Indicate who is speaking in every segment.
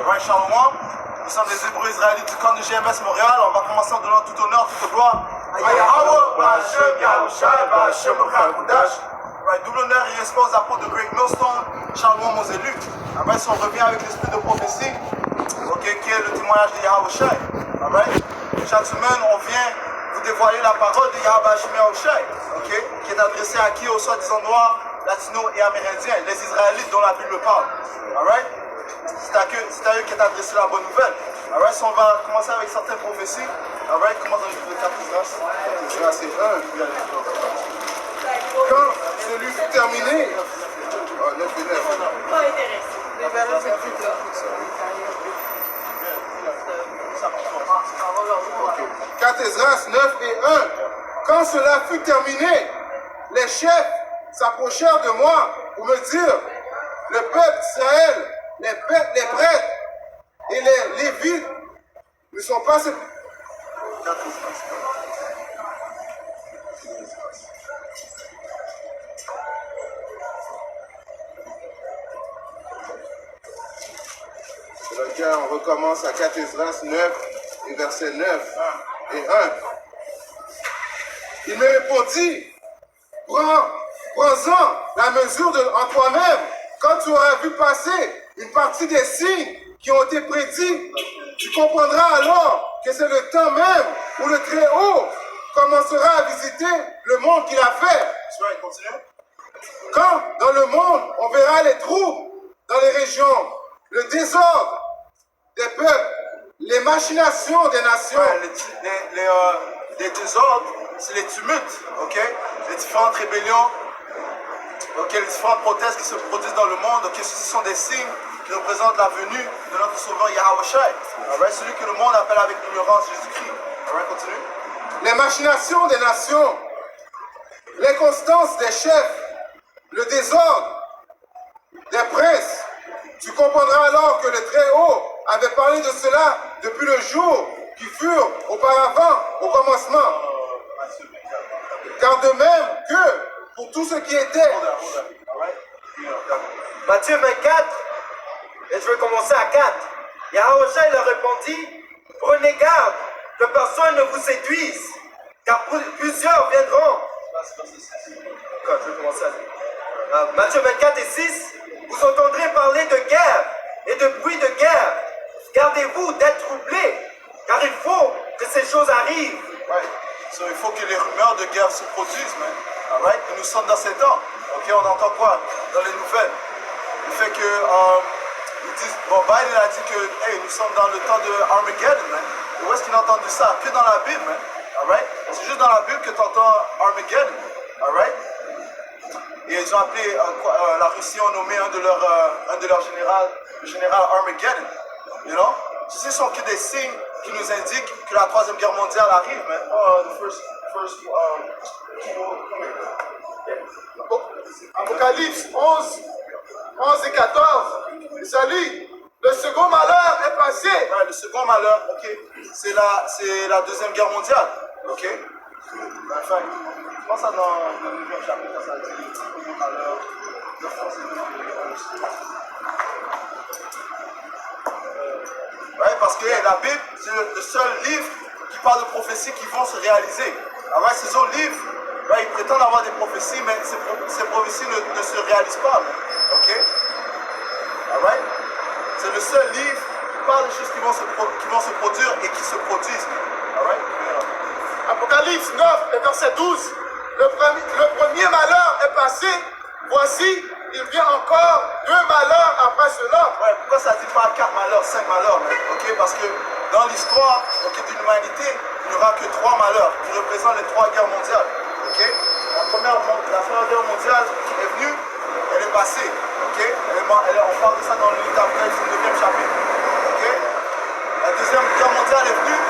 Speaker 1: Right, Shalom. Nous sommes les Hébreux israélites du camp de GMS Montréal. On va commencer en donnant tout honneur, toute gloire à Yahweh, Ba'Hashem, Yahushai, Ba'Hashem, Ba'Chakodash. Right, double honneur et respect aux apôtres de Great Millstone, Shalom aux élus. Right, si on revient avec l'esprit de prophétie, okay, qui est le témoignage de Yahushai. Right. Chaque semaine, on vient vous dévoiler la parole de Yahweh Ba'Hashem Yahushai, okay, qui est adressée à qui? Aux soi-disant noirs, latinos et amérindiens, les Israélites dont la Bible parle. Right. C'est à eux qu'est adressée la bonne nouvelle. Alright, so on va commencer avec certaines prophéties. Alright, commence avec le 4 Esdras.
Speaker 2: Là, c'est 1. Quand celui fut terminé, 9 et 9.
Speaker 3: Pas intéressé.
Speaker 2: 4 Esdras 9 et 1. Quand cela fut terminé, les chefs s'approchèrent de moi pour me dire, le peuple d'Israël, les prêtres et les lévites ne sont pas... On recommence à 4 Esdras 9 et verset 9 et 1. Il me répondit, prends-en la mesure en toi-même, quand tu auras vu passer une partie des signes qui ont été prédits, tu comprendras alors que c'est le temps même où le Très-Haut commencera à visiter le monde qu'il a fait. Quand dans le monde on verra les troubles dans les régions, le désordre des peuples, les machinations des nations.
Speaker 1: Les désordres, c'est les tumultes, ok? Les différentes rébellions, okay, les différentes protestes qui se produisent dans le monde, okay, ce sont des signes qui représentent la venue de notre sauveur Yahushai. Right, celui que le monde appelle avec l'ignorance Jésus-Christ. Right, continue.
Speaker 2: Les machinations des nations, l'inconstance des chefs, le désordre des princes. Tu comprendras alors que le Très-Haut avait parlé de cela depuis le jour qui furent auparavant, au commencement. Car de même que pour tout ce qui était...
Speaker 4: Matthieu 24, et je vais commencer à 4. Yahushua leur répondit, prenez garde que personne ne vous séduise, car plusieurs viendront. Je vais commencer à Matthieu 24 et 6, vous entendrez parler de guerre et de bruit de guerre. Gardez-vous d'être troublés, car il faut que ces choses arrivent.
Speaker 1: Right. So, il faut que les rumeurs de guerre se produisent, man. Alright? Et nous sommes dans ces temps. Ok, on entend quoi dans les nouvelles? Le fait que ils disent, bon, Biden a dit que hey, nous sommes dans le temps de Armageddon, man. Et où est-ce qu'il a entendu ça? Que dans la Bible, man. Alright? C'est juste dans la Bible que tu entends Armageddon. Alright? Et ils ont appelé la Russie, ont nommé un de leurs généraux, le général Armageddon. You know? Ce sont que des signes qui nous indiquent que la troisième guerre mondiale arrive, man.
Speaker 2: Apocalypse 11 et 14. Salut. Le second malheur est passé.
Speaker 1: Ouais, le second malheur, ok, c'est la deuxième guerre mondiale, ok. Enfin, je pense que dans le 9e chapitre, ça dit le second malheur, de France et de ouais, parce que la Bible, c'est le seul livre qui parle de prophéties qui vont se réaliser. Alors, ces autres livres, ouais, ils prétendent avoir des prophéties, mais ces prophéties ne se réalisent pas. Ok? Alright? C'est le seul livre qui parle des choses qui vont se produire et qui se produisent. Alright?
Speaker 2: Apocalypse 9 et verset 12. Le premier malheur est passé. Voici, il vient encore 2 malheurs après cela.
Speaker 1: Ouais, pourquoi ça ne dit pas 4 malheurs, 5 malheurs? Ok, parce que dans l'histoire de l'humanité, il n'y aura que 3 malheurs qui représentent les 3 guerres mondiales. Ok? La première guerre mondiale est venue, elle est passée. Ok? On parle de ça dans le livre d'Apocalypse, le 9e chapitre. Ok? La deuxième guerre mondiale est venue,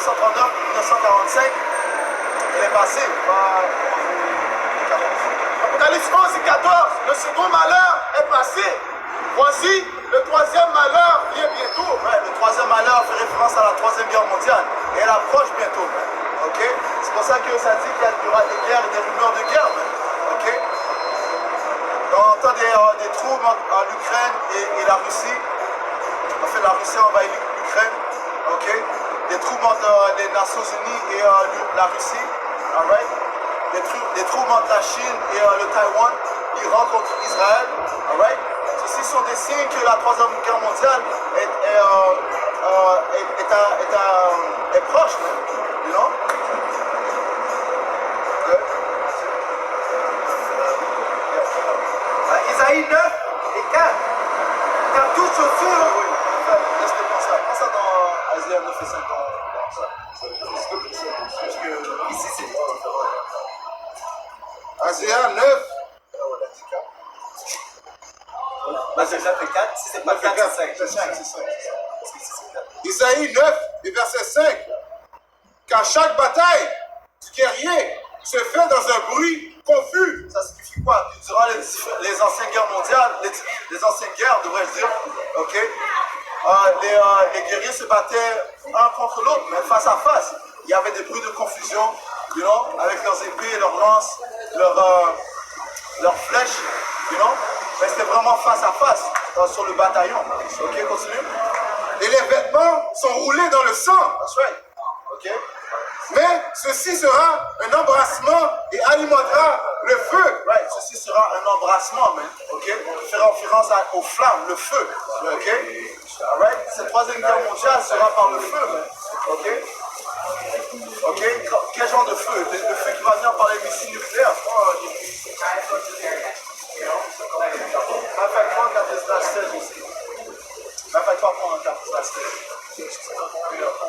Speaker 1: 1939-1945, elle est passée.
Speaker 2: Apocalypse 11 et 14, le second malheur est passé. Voici, le troisième malheur vient bientôt.
Speaker 1: Ouais, le troisième malheur fait référence à la troisième guerre mondiale. Et elle approche bientôt. Ok? C'est pour ça que ça dit qu'il y aura des guerres et des rumeurs de guerre. Ok? On entend des troubles en Ukraine et la Russie. la Russie a envahi l'Ukraine, ok? Des troupes entre les Nations Unies et la Russie, alright? Des troupes entre la Chine et le Taïwan, l'Iran contre Israël, alright? Ceci sont des signes que la Troisième Guerre mondiale est proche, you know?
Speaker 4: Isaïe 9 et 4. Car toute chaussure.
Speaker 1: Laisse-le penser. Pense ça dans Isaïe 9 et 5. Parce que ici c'est différent.
Speaker 2: Isaiah 9.
Speaker 4: Là, j'ai déjà fait 4. Si c'est pas 4, c'est 5.
Speaker 2: Isaïe 9 et verset 5. Car chaque bataille du guerrier se fait dans un bruit confus.
Speaker 1: Ça signifie quoi? Durant les anciennes guerres mondiales, les anciennes guerres, devrais-je dire, ok? Les guerriers se battaient un contre l'autre, mais face à face. Il y avait des bruits de confusion, you know, avec leurs épées, leurs lances, leurs flèches, you know? Mais c'était vraiment face à face sur le bataillon. Ok, continue.
Speaker 2: Et les vêtements sont roulés dans le sang.
Speaker 1: That's right. Ok.
Speaker 2: Mais ceci sera un embrassement et alimentera le feu.
Speaker 1: Right. Ceci sera un embrassement, man. Ok. Faire référence aux flammes, le feu. Ok. Alright. Cette troisième guerre mondiale sera par le feu, man. Ok. Ok. Quel genre de feu? Le feu qui va venir par les missiles nucléaires. Parfaitement quand c'est la stage aussi. Parfaitement quand c'est la stage.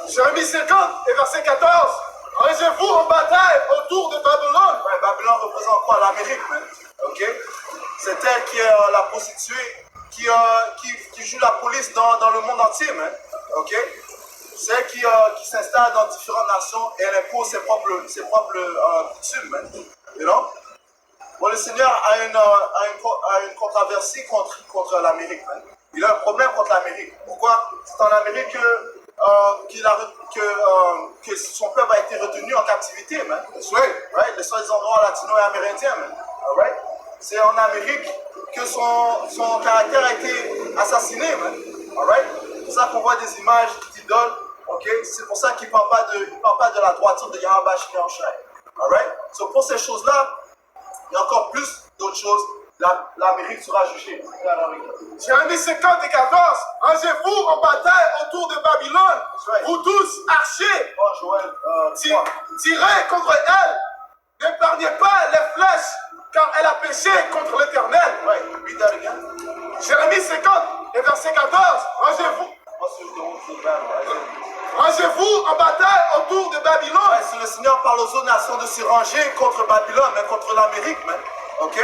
Speaker 2: Jérémie 50 et verset 14. Rangez-vous en bataille autour de Babylone.
Speaker 1: Ouais, Babylone représente quoi? L'Amérique, man. Ok? C'est elle qui est la prostituée, qui joue la police dans le monde entier, man. Ok? C'est elle qui s'installe dans différentes nations et elle impose ses propres coutumes, man. You know? Bon, le Seigneur a une controversie contre l'Amérique, man. Il a un problème contre l'Amérique. Pourquoi? C'est en Amérique que son peuple a été retenu en captivité, man. Right? Les soi-disant noirs, latinos et amérindiens, man. Right? C'est en Amérique que son caractère a été assassiné, man. Alright? C'est pour ça qu'on voit des images d'idoles. Okay? C'est pour ça qu'il ne parle pas de la droiture de Yahweh Shai. Alright? So, pour ces choses-là, il y a encore plus d'autres choses. L'Amérique sera jugée.
Speaker 2: Jérémie 50 et 14. Rangez-vous en bataille autour de Babylone. Vous tous, archers.
Speaker 1: Oh, Joël,
Speaker 2: Tirez contre elle. N'épargnez pas les flèches, car elle a péché contre l'Éternel.
Speaker 1: Ouais, read that again.
Speaker 2: Jérémie 50 et verset 14. Rangez-vous. Rangez-vous en bataille autour de Babylone.
Speaker 1: Ouais, si le Seigneur parle aux autres nations de se ranger contre Babylone, mais contre l'Amérique, man. Ok?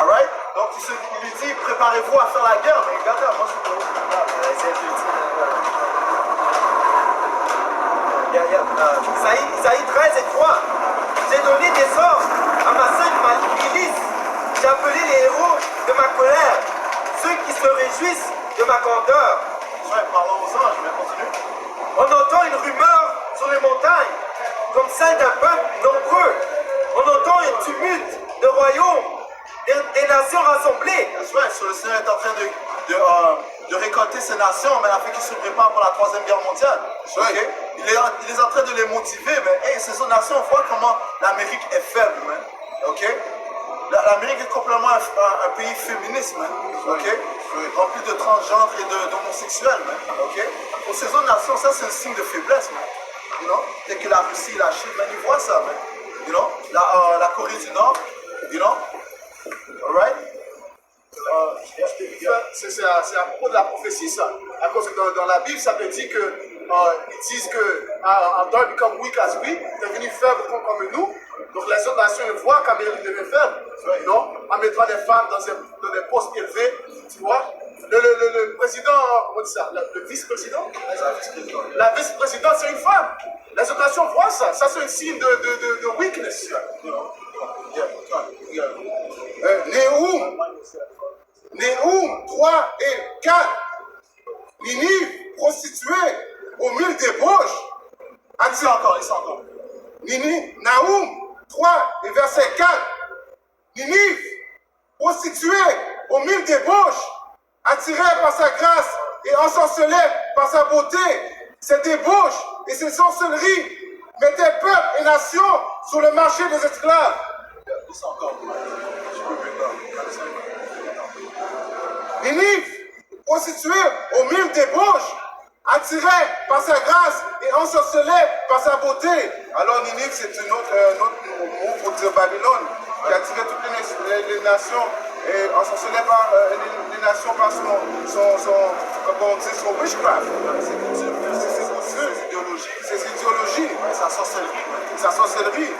Speaker 1: Alright? Donc il lui dit, préparez-vous à faire la guerre. Mais regardez, moi je
Speaker 4: Isaïe 13 et 3. J'ai donné des ordres à ma sainte milice. J'ai appelé les héros de ma colère, ceux qui se réjouissent de ma grandeur.
Speaker 1: Ouais, parlons aux anges, mais continue.
Speaker 4: On entend une rumeur sur les montagnes, comme celle d'un peuple nombreux. On entend un tumulte de royaumes, des nations rassemblées.
Speaker 1: Ouais, le Seigneur est en train de récolter ces nations, mais afin qu'ils se préparent pour la troisième guerre mondiale. Okay? Il est en train de les motiver, mais hey, ces autres nations voient comment l'Amérique est faible, man. Okay? L'Amérique est complètement un pays féministe, man. Okay? Rempli de transgenres et d'homosexuels, man. Okay? Pour ces autres nations, ça c'est un signe de faiblesse, man. You know? Dès que la Russie, la Chine, man, ils voient ça, man. You know? La Corée du Nord, you know? Alright?
Speaker 2: C'est à propos de la prophétie, ça. À cause que dans la Bible, ça peut dire que ils disent que don't become weak as we, devenir faible comme nous. Donc les autres nations voient qu'Amérique devient faible. Non? En mettant des femmes dans des postes élevés, tu vois. Le président, comment on dit ça? Le vice-président? La vice-présidente, c'est une femme. Les autres nations voient ça. Ça, c'est un signe de weakness. Néhoum 3 et 4. Ninive, prostituée, au mille débauches.
Speaker 1: Ici encore.
Speaker 2: Naoum 3 et verset 4. Ninive, prostituée, au mille débauches, attirée par sa grâce et ensorcelait par sa beauté, ses débauches et ses sorcelleries mettaient peuple et nation sur le marché des esclaves. Ninive, prostituée aux mille débauches, attirait par sa grâce et ensorcelait par sa beauté. Alors Ninive, c'est un autre mot pour dire Babylone, qui attirait toutes les nations et ensorcelait par les nations par comment on dit, son witchcraft. Ses idéologies, sa sorcellerie,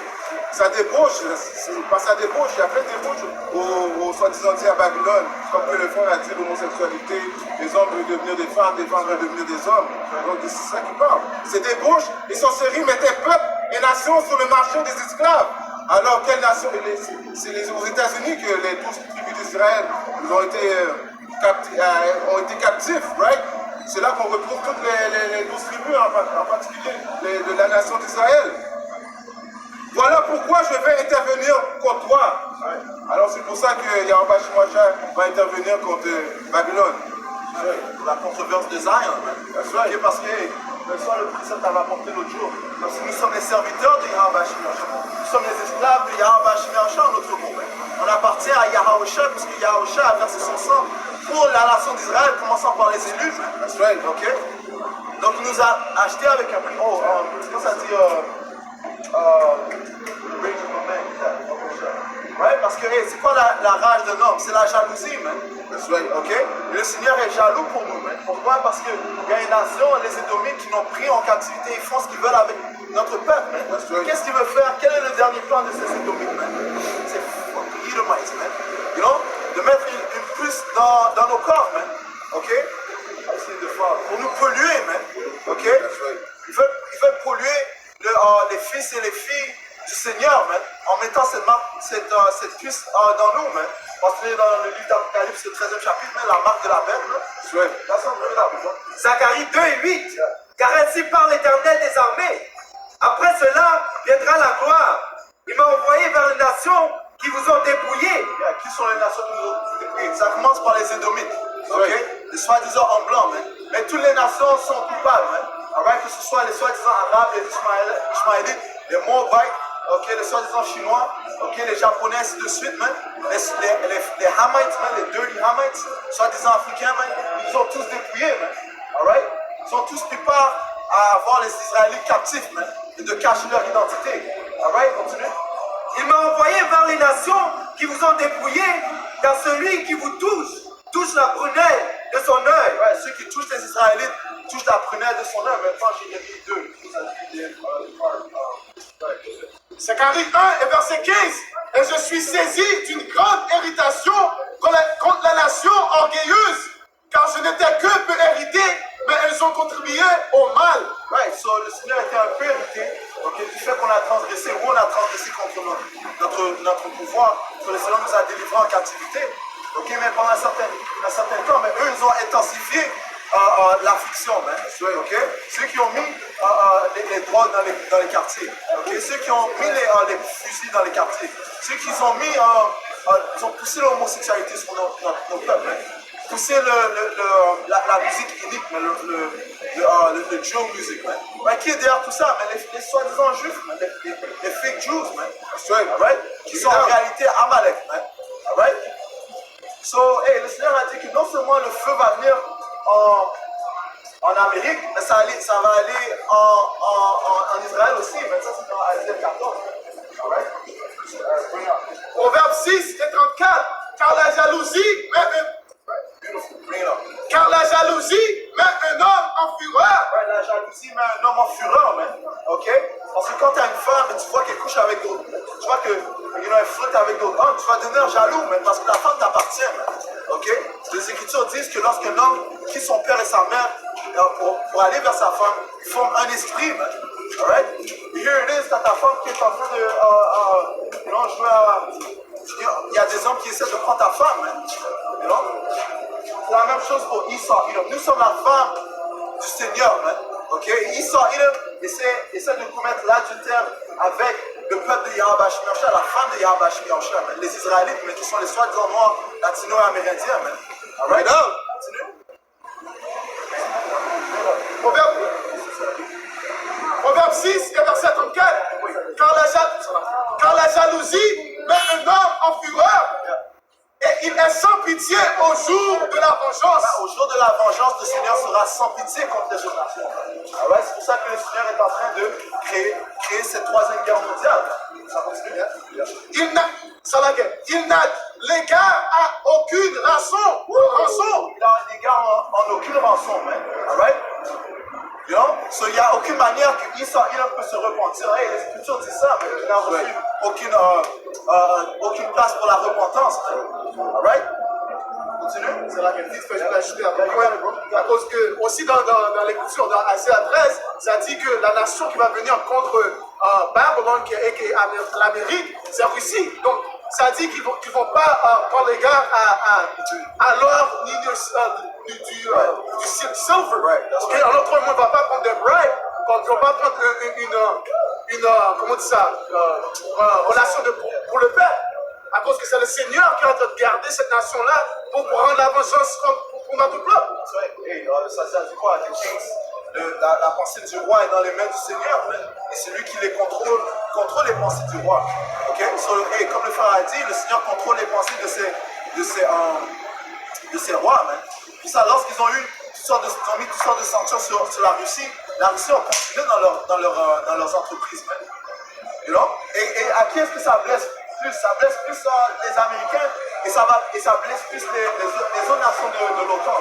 Speaker 2: sa débauche, par sa débauche, il y a plein de débauches au soi-disant dit à Babylone, comme que le frère a dit l'homosexualité, les hommes veulent devenir des femmes veulent devenir des hommes. Donc c'est ça qui parle. Ces débauches et sorcelleries mettaient peuple et nation sur le marché des esclaves. Alors quelle nation? C'est aux États-Unis que les 12 tribus d'Israël ont été captifs, right? C'est là qu'on retrouve toutes les 12 tribus, en particulier de la nation d'Israël. Voilà pourquoi je vais intervenir contre toi. Alors c'est pour ça que Yahweh Shemashah va intervenir contre Babylone.
Speaker 1: La controverse de Zion. Parce que le précepte avait apporté l'autre jour. Parce que nous sommes les serviteurs de Yahweh Shemashah. Nous sommes les esclaves de Yahweh Shemashah en notre monde. On appartient à Yahweh parce que Yahweh a versé son sang pour la nation d'Israël, commençant par les élus. Okay? Donc il nous a acheté avec un prix. Comment ça dit? Ouais, parce que c'est quoi la rage d'un homme? C'est la jalousie, man. Ok? Et le Seigneur est jaloux pour nous, man. Pourquoi? Parce qu'il y a une nation, les Édomites, qui l'ont pris en captivité. Ils font ce qu'ils veulent avec notre peuple, man. Qu'est-ce qu'il veut faire? Quel est le dernier plan de ces Édomites, man? C'est Edomites, man. You know? De mettre une puce dans nos corps, man. Ok? Pour nous polluer, man. Ok? Ils veulent polluer les fils et les filles du Seigneur, man, en mettant cette puce dans nous, man. Parce que dans le livre d'Apocalypse, le 13e chapitre, man, la marque de la bête, man.
Speaker 4: Zacharie 2 et 8. Car ainsi parle l'Éternel des armées. Après cela viendra la gloire. Il m'a envoyé vers les nations qui vous ont dépouillés.
Speaker 1: Qui sont les nations qui nous ont dépouillés? Ça commence par les Édomites, ok? Les soi-disant en blanc, man. Mais toutes les nations sont coupables, man. Alright, que ce soit les soi-disant arabes, les Ishmaélites, les Moabites, ok, les soi-disant chinois, ok, les japonais, ainsi de suite, man. Les Hamites, man, les dirty Hamites, soi-disant africains, man, ils ont tous dépouillés, man. Alright? Ils ont tous pris part à avoir les Israélites captifs, man, et de cacher leur identité. Alright, continue.
Speaker 4: Il m'a envoyé vers les nations qui vous ont dépouillés, car celui qui vous touche la prunelle de son œil.
Speaker 1: Ouais, ceux qui touchent les Israélites touchent la prunelle de son œil. Maintenant, Jérémie 2.
Speaker 2: Zacharie 1 et verset 15. Et je suis saisi d'une grande irritation contre la nation orgueilleuse, car je n'étais que peu hérité, mais elles ont contribué au mal.
Speaker 1: Ouais, le Seigneur était un peu irrité, okay, du fait qu'on a transgressé, ou on a transgressé contre notre pouvoir, que le Seigneur nous a délivrés en captivité. Okay, mais pendant un certain temps, mais eux, ils ont intensifié l'affliction, okay? Ceux qui ont mis les drogues dans les quartiers, okay? Ceux qui ont mis les fusils dans les quartiers, ceux qui ont mis, ils ont poussé l'homosexualité sur nos peuples, poussé la musique unique, le Joe music, qui est derrière tout ça? Mais les soi-disant juifs, les fake Jews, right? Qui sont en réalité Amalek, right? So, le Seigneur a dit que non seulement le feu va venir en Amérique, mais ça va aller en Israël aussi. Mais ça, c'est dans Isaiah 14.
Speaker 2: Proverbe 6 et 34. Car la jalousie met un homme en fureur.
Speaker 1: Ouais, la jalousie met un homme en fureur, man. Ok? Parce que quand tu as une femme et tu vois qu'elle couche avec d'autres, tu vois qu'elle flotte avec d'autres hommes, tu vas devenir jaloux, man, parce que la femme t'appartient, man. Ok? Les Écritures disent que lorsqu'un homme quitte son père et sa mère pour aller vers sa femme, ils forment un esprit, man. Alright? Here it is, t'as ta femme qui est en train de jouer à. Il y a des hommes qui essaient de prendre ta femme, man. You know? C'est la même chose pour Esau, Edom. Nous sommes la femme du Seigneur, man. Ok? Esau, Edom essaie de commettre l'adultère avec le peuple de Yahweh Shemashah, la femme de Yahweh Shemashah, les Israélites, mais qui sont les soi-disant noirs, latino et amérindiens, man. Alright? Continue.
Speaker 2: vengeance.
Speaker 1: Au jour de la vengeance, le Seigneur sera sans pitié contre les autres nations. Alright, c'est pour ça que le Seigneur est en train de créer cette troisième guerre mondiale. Ça continue bien.
Speaker 2: Il n'a l'égard à aucune rançon.
Speaker 1: Il a un égard en aucune rançon, man. Alright? You know? So, il n'y a aucune manière que Israël peut se repentir. Hey, les Écritures disent ça, mais il n'a reçu aucune place pour la repentance. Alright? Continue.
Speaker 2: C'est là qu'elle dit, je peux l'ajouter à à cause que, aussi dans l'Écriture, dans Isaiah 13, ça dit que la nation qui va venir contre Babylone, qui est l'Amérique, c'est la Russie. Donc, ça dit qu'ils ne vont pas prendre l'égard à l'or ni du silver. Okay? En autre mot, on ne va pas prendre de bribe, on ne va pas prendre comment on dit ça, relation pour le peuple. À cause que c'est le Seigneur qui est en train de garder cette nation-là pour prendre la vengeance pour notre peuple.
Speaker 1: Ça dit quoi? La pensée du roi est dans les mains du Seigneur, man. Et c'est lui qui les contrôle les pensées du roi. Okay? So, comme le frère a dit, le Seigneur contrôle les pensées de ses rois. Man. Puis ça, lorsqu'ils ont mis toutes sortes de sanctions sur la Russie a continué dans leurs entreprises. Man. You know? Et à qui est-ce que ça blesse plus? Ça blesse plus les Américains et ça blesse plus les autres nations de l'OTAN.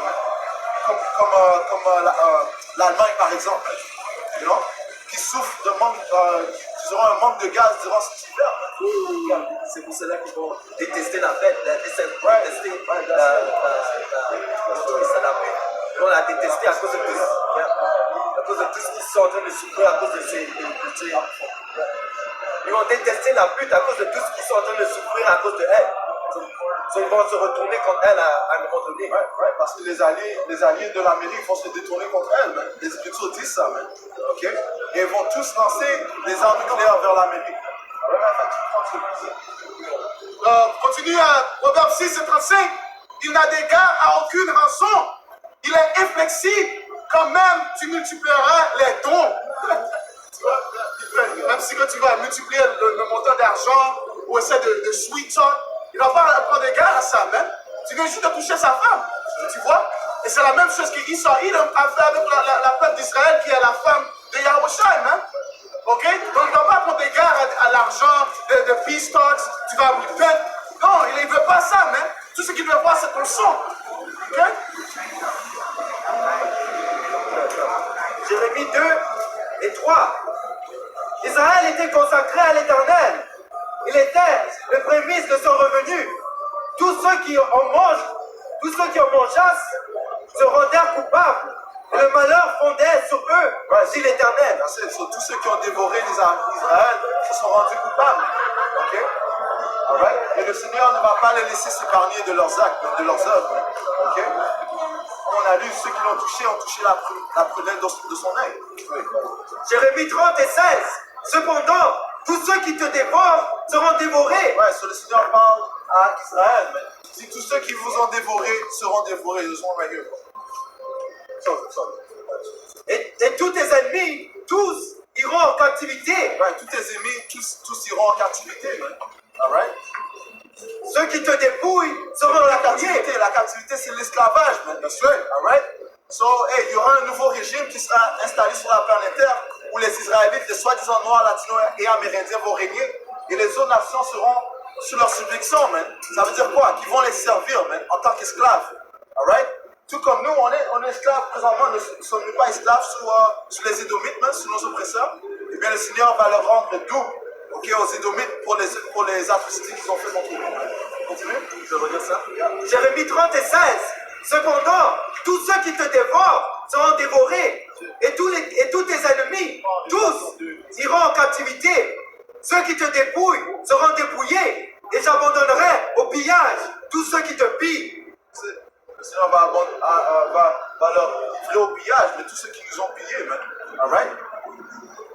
Speaker 1: Comme l'Allemagne par exemple, you know, qui souffrent de qui auront un manque de gaz durant cet hiver.
Speaker 4: C'est pour cela qu'ils vont détester la fête, détester ils vont la détester à cause de tout ce qu'ils sont en train de souffrir, à cause de ces... Ils vont détester la pute à cause de tout ce qu'ils sont en train de souffrir à cause de elle. Ils vont se retourner contre elle à un moment donné.
Speaker 1: Parce que les alliés de l'Amérique vont se détourner contre elle. Man. Les Écritures disent ça. Man. Okay? Et ils vont tous lancer des armes nucléaires vers l'Amérique.
Speaker 2: Continue à Proverbe 6 et 35. Il n'a d'égard à aucune rançon. Il est inflexible. Quand même, tu multiplieras les dons. Même si quand tu vas multiplier le montant d'argent ou essayer de sweet talk, il va pas prendre égard à ça, même. Tu viens juste de toucher sa femme, tu vois. Et c'est la même chose qu'Israël a fait avec la peuple d'Israël qui est la femme de Yahushua, hein. Ok? Donc il ne va pas prendre égard à l'argent, de peace talks, tu vas repent. Non, il ne veut pas ça, même. Tout ce qu'il veut voir, c'est ton son. Ok?
Speaker 4: Jérémie 2 et 3. Israël était consacré à l'Éternel. Il était le prémisse de son revenu. Tous ceux qui en mangeassent se rendèrent coupables. Et le malheur fondait sur eux, dit l'Éternel.
Speaker 1: Tous ceux qui ont dévoré Israël se sont rendus coupables. Okay? Alright? Et le Seigneur ne va pas les laisser s'épargner de leurs actes, de leurs œuvres. Okay? Comme on a lu, ceux qui l'ont touché ont touché la prunelle de son œil.
Speaker 4: Jérémie 30 et 16. Cependant, tous ceux qui te dévorent seront dévorés.
Speaker 1: Ouais, le Seigneur parle à Israël, mais si tous ceux qui vous ont dévoré seront dévorés, ils seront right here.
Speaker 4: Et tous tes ennemis, tous iront en captivité.
Speaker 1: Ouais, tous tes ennemis, tous iront en captivité. Alright?
Speaker 4: Ceux qui te dépouillent seront dans la captivité.
Speaker 1: La captivité, c'est l'esclavage, man. That's right. Alright? So, il y aura un nouveau régime qui sera installé sur la planète Terre où les Israélites, les soi-disant noirs, latinos et amérindiens vont régner et les autres nations seront sous leur subjection, man. Ça veut dire quoi? Qu'ils vont les servir, man, en tant qu'esclaves. Alright? Tout comme nous, on est esclaves présentement, ne sommes-nous pas esclaves sous les Édomites, man, sous nos oppresseurs? Eh bien, le Seigneur va leur rendre double, okay, aux Édomites pour les atrocités qu'ils ont fait contre nous. Continue? Je vais redire ça.
Speaker 4: Jérémie 30 et 16. Cependant, tous ceux qui te dévorent seront dévorés, et tous tes ennemis, tous, iront en captivité. Ceux qui te dépouillent seront dépouillés, et j'abandonnerai au pillage tous ceux qui te pillent.
Speaker 1: Le Seigneur va leur livrer au pillage, mais tous ceux qui nous ont pillés, man. Alright?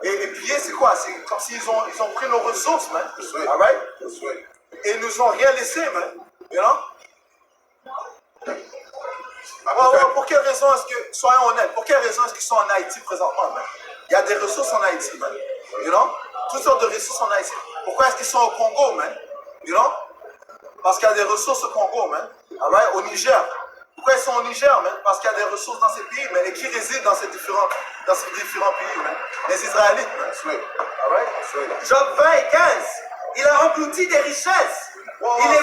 Speaker 1: Et piller, c'est quoi? C'est comme s'ils ont pris nos ressources, man. Alright? Et ils nous ont rien laissé, man. You know? Pour quelle raison est-ce que, soyons honnêtes, pour quelle raison est-ce qu'ils sont en Haïti présentement, man? Il y a des ressources en Haïti, man. You know? Toutes sortes de ressources en Haïti. Pourquoi est-ce qu'ils sont au Congo, man? You know? Parce qu'il y a des ressources au Congo, man. Alright? Au Niger. Pourquoi ils sont au Niger, man? Parce qu'il y a des ressources dans ces pays, mais et qui résident dans ces différents pays, man? Les Israélites, man. Alright?
Speaker 4: Job 20 et 15. Il a englouti des richesses. Il est...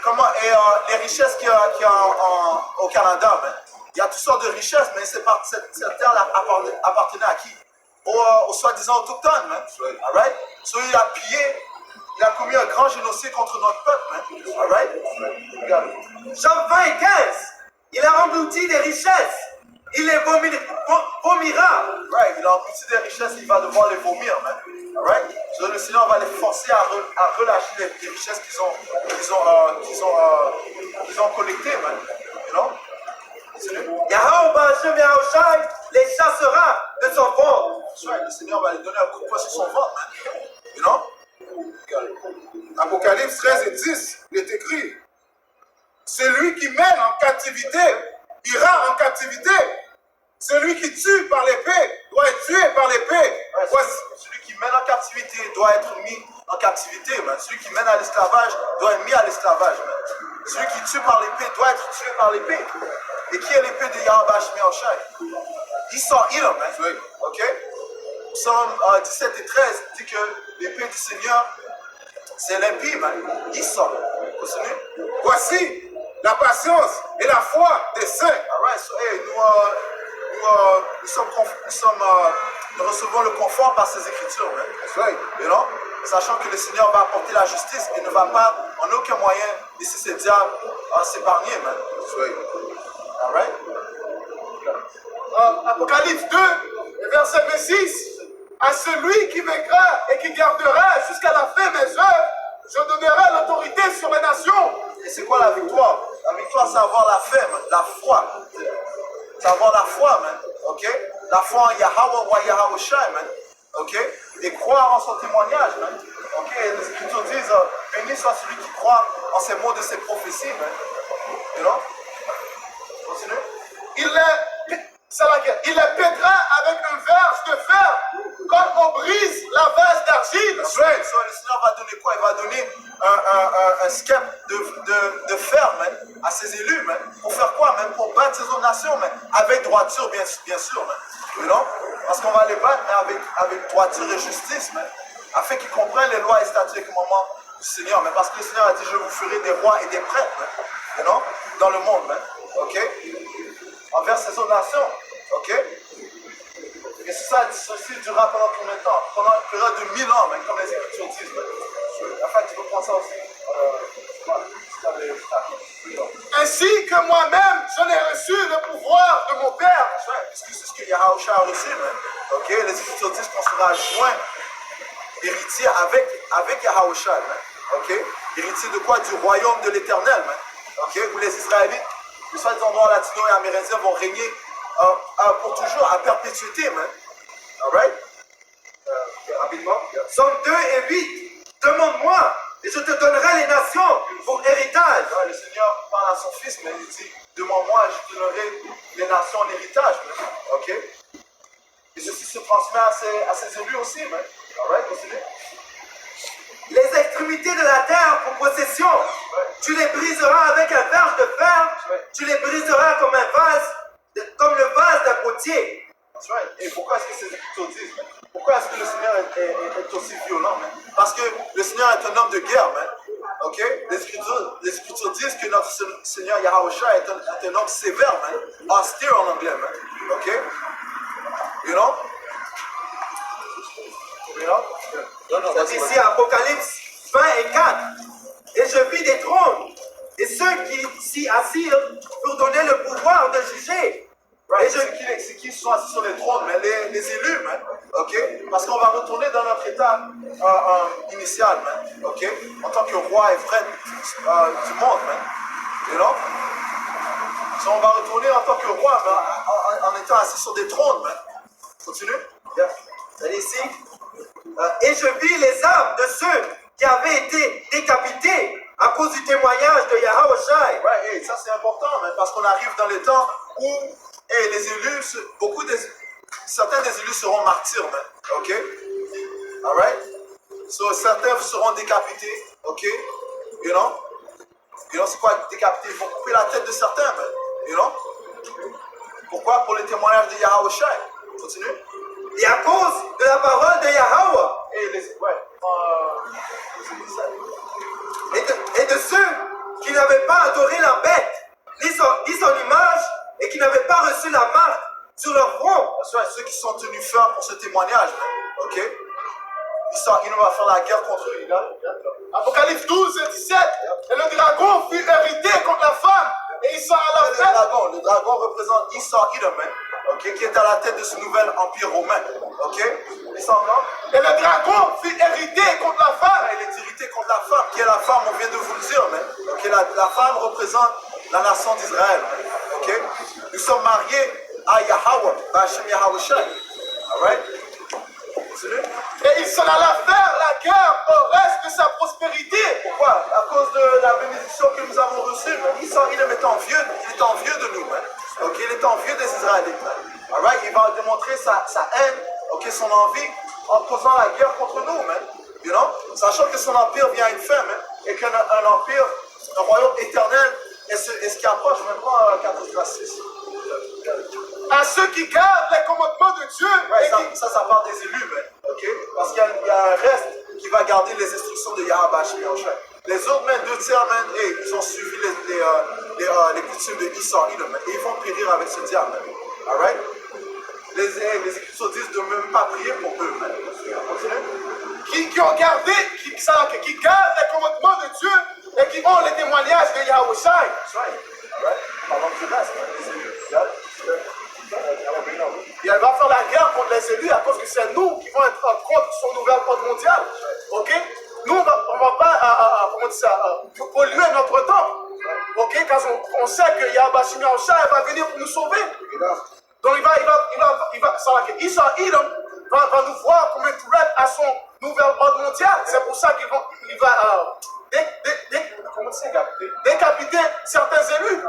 Speaker 1: Comment, et les richesses qu'il y a au Canada, man, il y a toutes sortes de richesses, mais cette terre appartenait à qui? Aux soi-disant autochtones, man. Alright? So il a pillé, il a commis un grand génocide contre notre peuple, man. Alright?
Speaker 4: Job 20 et 15. Il a englouti des richesses. Il les vomira.
Speaker 1: Right, il a englouti des richesses, il va devoir les vomir, man. Alright? So le Seigneur va les forcer à relâcher les richesses qu'ils ont collectées, man. You know?
Speaker 4: Yahweh Hashem Yahushai les chassera de son ventre.
Speaker 1: That's right, le Seigneur va lui donner un coup de poing sur son ventre, man. You know?
Speaker 2: Apocalypse 13 et 10, il est écrit, celui qui mène en captivité ira en captivité. Celui qui tue par l'épée doit être tué par l'épée.
Speaker 1: Celui qui mène en captivité doit être mis en captivité, man. Celui qui mène à l'esclavage doit être mis à l'esclavage, man. Celui qui tue par l'épée doit être tué par l'épée. Et qui est l'épée de Yahweh Shemé? Esau Edom, man. Ok? Psaume 17 et 13 dit que l'épée du Seigneur, c'est l'impie, man. Esau. Continue.
Speaker 2: Voici la patience et la foi des saints.
Speaker 1: Alright, so, hey, nous recevons le confort par ces écritures, man. You know? Sachant que le Seigneur va apporter la justice et ne va pas en aucun moyen laisser ces diables s'épargner, man. Alright?
Speaker 2: Apocalypse 2, verset 26. À celui qui vaincra et qui gardera jusqu'à la fin mes œuvres, je donnerai l'autorité sur les nations.
Speaker 1: Et c'est quoi la victoire? La victoire, c'est avoir la foi, man. La foi. C'est avoir la foi, man. Ok? La foi en Yahweh ou Yahweh Shai, man. Ok? Et croire en son témoignage, man. Ok? Et les Écritures disent, béni soit celui qui croit en ces mots de ses prophéties, man. You know? Continue.
Speaker 2: Il les pètera avec un verge de fer, comme on brise la vase d'argile.
Speaker 1: So, le Seigneur va donner quoi? Il va donner un skep de fer, man, à ses élus, man. Pour faire quoi, man? Pour battre ces autres nations, man. Avec droiture, bien sûr, man. You know? Parce qu'on va les battre, mais avec droiture et justice, man. Afin qu'ils comprennent les lois et statuts et commandements du Seigneur, man. Parce que le Seigneur a dit, je vous ferai des rois et des prêtres, man. You know? Dans le monde, man. Ok? Envers ces autres nations. Ok? Et ceci durera pendant combien de temps? Pendant une période de 1000 ans, même, comme les Écritures disent. Enfin, tu peux prendre ça aussi.
Speaker 2: Ainsi que moi-même, j'en ai reçu le pouvoir de mon Père.
Speaker 1: Puisque c'est ce que Yahweh a reçu, man. Ok? Les Écritures disent qu'on sera joint héritier avec Yahweh, man. Ok? Héritier de quoi? Du royaume de l'Éternel, man. Ok? Où les Israélites, les soi-disant noirs, latinos et amérindiens vont régner pour toujours, à perpétuité, man. Alright?
Speaker 4: Rapidement. Somme 2 et 8. Demande-moi, et je te donnerai les nations pour héritage.
Speaker 1: Ouais, le Seigneur parle à son fils, mais il dit, demande-moi, je te donnerai les nations en héritage, man. Ok? Et ceci se transmet à ses élus aussi, man. Alright, continue.
Speaker 4: Les extrémités de la terre pour possession. Tu les briseras avec un verge de fer. Tu les briseras comme le vase d'un potier.
Speaker 1: That's right. Et pourquoi est-ce que ces Écritures disent, man? Pourquoi est-ce que le Seigneur est aussi violent, man? Parce que le Seigneur est un homme de guerre, man. Ok? Les Écritures disent que notre Seigneur Yahweh est un homme sévère, man. Austere en anglais, man. Ok? You know?
Speaker 4: C'est ici Apocalypse 20 et 4. Et je vis des trônes, et ceux qui s'y assirent pour donner le pouvoir de juger.
Speaker 1: Right. C'est qui sont assis sur les trônes, mais les élus, man. Ok? Parce qu'on va retourner dans notre état initial, man. Ok? En tant que roi et frère du monde, man. You know? So on va retourner en tant que roi, man, en étant assis sur des trônes, man. Continue?
Speaker 4: Yeah. C'est ici. Et je vis les âmes de ceux qui avaient été décapités à cause du témoignage de Yahweh Shai.
Speaker 1: Right, hey, ça c'est important, man, parce qu'on arrive dans les temps où les élus, certains des élus seront martyrs, man. Ok? Alright? So certains seront décapités, ok? You know? You know, c'est quoi décapiter? Ils vont couper la tête de certains, man. You know? Pourquoi? Pour les témoignages de Yahweh Shai. Continue.
Speaker 4: Et à cause de la parole de Yahweh et de ceux qui n'avaient pas adoré la bête, ni son image, et qui n'avaient pas reçu la marque sur leur front.
Speaker 1: Ceux qui sont tenus fermes pour ce témoignage, man. Ok? Il va faire la guerre contre eux.
Speaker 2: Apocalypse 12 et 17. Et le dragon fut hérité contre la femme. Et il sort à la fête.
Speaker 1: Le dragon représente Esau Edom, okay, qui est à la tête de ce nouvel empire romain. Okay?
Speaker 2: Et le dragon fut hérité contre la femme.
Speaker 1: Il est irrité contre la femme. Qui est la femme? On vient de vous le dire. Okay? La femme représente la nation d'Israël. Okay? Nous sommes mariés à Yahweh, Hashem Yahweh Shai. Alright?
Speaker 2: Et il s'en alla faire la guerre au reste de sa prospérité.
Speaker 1: Pourquoi? À cause de la bénédiction que nous avons reçue. Esau Edom est envieux, il est envieux de nous. Okay? Il est envieux des Israélites. Alright? Il va démontrer sa haine, okay, son envie, en causant la guerre contre nous. You know? Sachant que son empire vient à une fin, et qu'un empire, un royaume éternel est ce qui approche. Maintenant, 4-6.
Speaker 2: À ceux qui gardent les commandements de Dieu.
Speaker 1: Ça parle des élus, okay? Parce qu'il y a un reste qui va garder les instructions de Yahweh. Les autres, 2 tiers, ils ont suivi les coutumes de Esau Edom, et ils vont périr avec ce diable. Alright? Les Écritures disent de ne même pas prier pour eux.
Speaker 2: Qui ont gardé, qui gardent les commandements de Dieu et qui ont les témoignages de Yahweh Shai.
Speaker 1: Alright? Parlons du reste, les élus.
Speaker 2: Et elle va faire la guerre contre les élus à cause que c'est nous qui vont être contre son nouvel ordre mondial. Ok? Nous, on ne va pas polluer notre temps. Ok? Car on sait que Yahweh Shai va venir pour nous sauver. Donc Esau Edom va nous voir comme un threat à son nouvel ordre mondial. C'est pour ça qu'il va décapiter certains élus.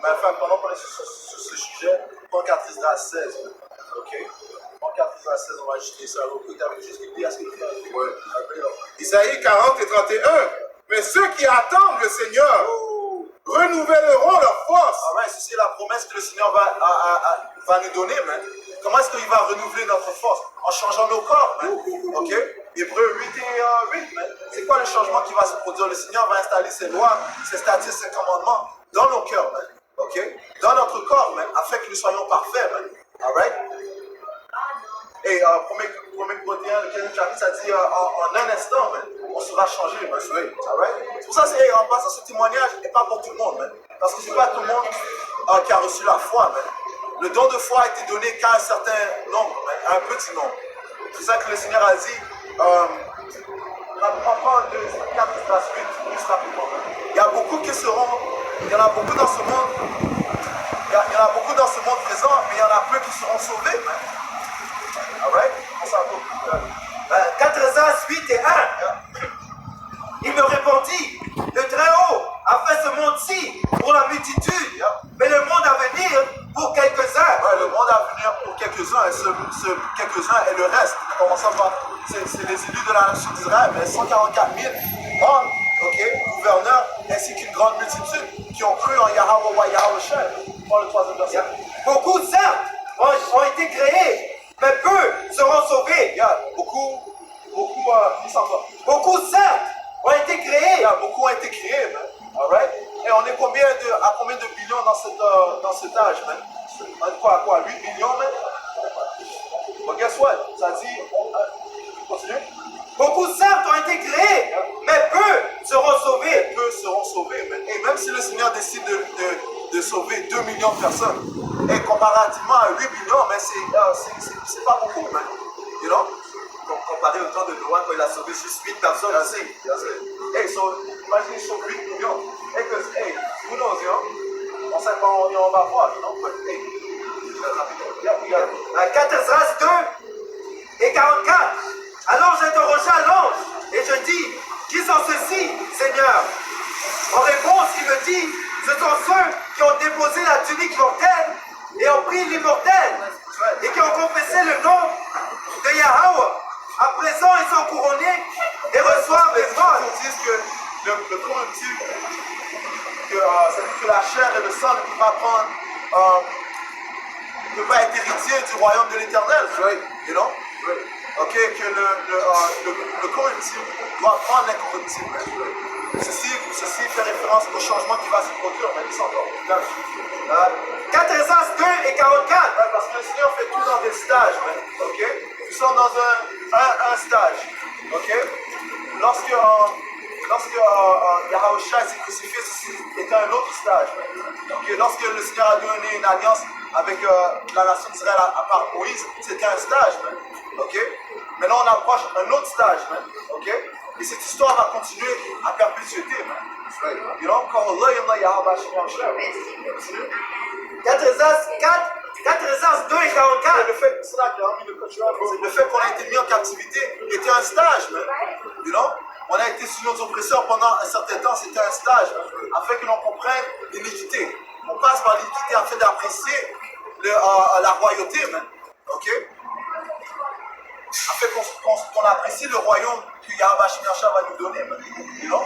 Speaker 1: Ma femme, pendant qu'on est sur ce sujet, 4 Israël 16. Ok? 4 Israël 16, on va ajouter ça. Avec juste l'idée à ce que
Speaker 2: Isaïe 40 et 31. Mais ceux qui attendent le Seigneur renouvelleront leur force.
Speaker 1: Ceci est la promesse que le Seigneur va nous donner. Comment est-ce qu'il va renouveler notre force? En changeant nos corps. Ok? Hébreux 8 et 8. C'est quoi le changement qui va se produire? Le Seigneur va installer ses lois, ses statuts, ses commandements dans nos cœurs. Ok? Dans notre corps, afin que nous soyons parfaits. Alright? Et 1 Corinthiens, le 15e chapitre, ça dit en un instant, on sera changé. Alright? C'est pour ça que en passant, ce témoignage n'est pas pour tout le monde. Parce que ce n'est pas tout le monde qui a reçu la foi. Le don de foi a été donné qu'à un certain nombre, à un petit nombre. C'est ça que le Seigneur a dit. Prends 2, 4, 8, plus rapidement. Il y a beaucoup qui seront, il y en a beaucoup dans ce monde, il y en a beaucoup dans ce monde présent, mais il y en a peu qui seront sauvés. Alright?
Speaker 4: 4 As 8 et 1. Il me répondit, le Très-Haut a fait ce monde-ci pour la multitude, mais le monde à venir pour quelques-uns.
Speaker 1: Le monde à venir pour quelques-uns, et ce quelques-uns est le reste. Commençons par, c'est les élus de la nation d'Israël, mais 144 000 hommes, gouverneurs, ainsi qu'une grande multitude qui ont cru en Yahweh Shai. Prends le 3e verset.
Speaker 4: Beaucoup, certes, ont été créés, mais peu seront sauvés. Beaucoup, certes, ont été créés.
Speaker 1: Beaucoup ont été créés, alright? Et on est à combien de billions dans cet âge, man? Quoi? 8 billions, man? But guess what? Ça dit... Continue.
Speaker 4: Beaucoup, certes, ont été créés, mais peu seront sauvés.
Speaker 1: Peu seront sauvés, man. Et même si le Seigneur décide de sauver 2 millions de personnes, et comparativement à 8 millions, mais c'est pas beaucoup, man. You know?
Speaker 4: Donc, comparé au temps de Noah, quand il a sauvé juste 8 personnes,
Speaker 1: imagine, il sauve 8 millions. Who knows, you know? On sait pas, on va voir, you know? But,
Speaker 4: à 4 Esdras 2 et 44. Alors j'interrogea l'ange et je dis, qui sont ceux-ci, Seigneur? En réponse, il me dit, ce sont ceux qui ont déposé la tunique mortelle et ont pris l'immortel et qui ont confessé le nom de Yahweh. À présent, ils sont couronnés et reçoivent les vols.
Speaker 1: Ils disent que le corruptible, c'est-à-dire que la chair et le sang ne peuvent pas prendre, ne peut pas être héritier du royaume de l'Éternel.
Speaker 2: Right.
Speaker 1: You know? Ok, que le corruptible doit prendre l'incorruptible. Ceci fait référence au changement qui va se produire, mais ils sont encore.
Speaker 4: 4 Esdras 2 et 44.
Speaker 1: Parce que le Seigneur fait tout dans des stages, ok? Nous sommes dans un stage, ok? Lorsque Yahushua s'est crucifié, ceci était un autre stage. Ok? Lorsque le Seigneur a donné une alliance avec la nation d'Israël à part Moïse, c'était un stage, ok? Maintenant on approche un autre stage, ok? Et cette histoire va continuer à perpétuité, you know? Quand Allah y a Yahushua.
Speaker 4: 4 Esdras 4 Esdras 2 et 44.
Speaker 1: Le fait qu'on a été mis en captivité était un stage, you know? On a été sous nos oppresseurs pendant un certain temps, c'était un stage, afin que l'on comprenne l'iniquité. On passe par l'iniquité afin d'apprécier la royauté, ok? Afin qu'on apprécie le royaume que Yahweh Shemiyasha va nous donner, you know?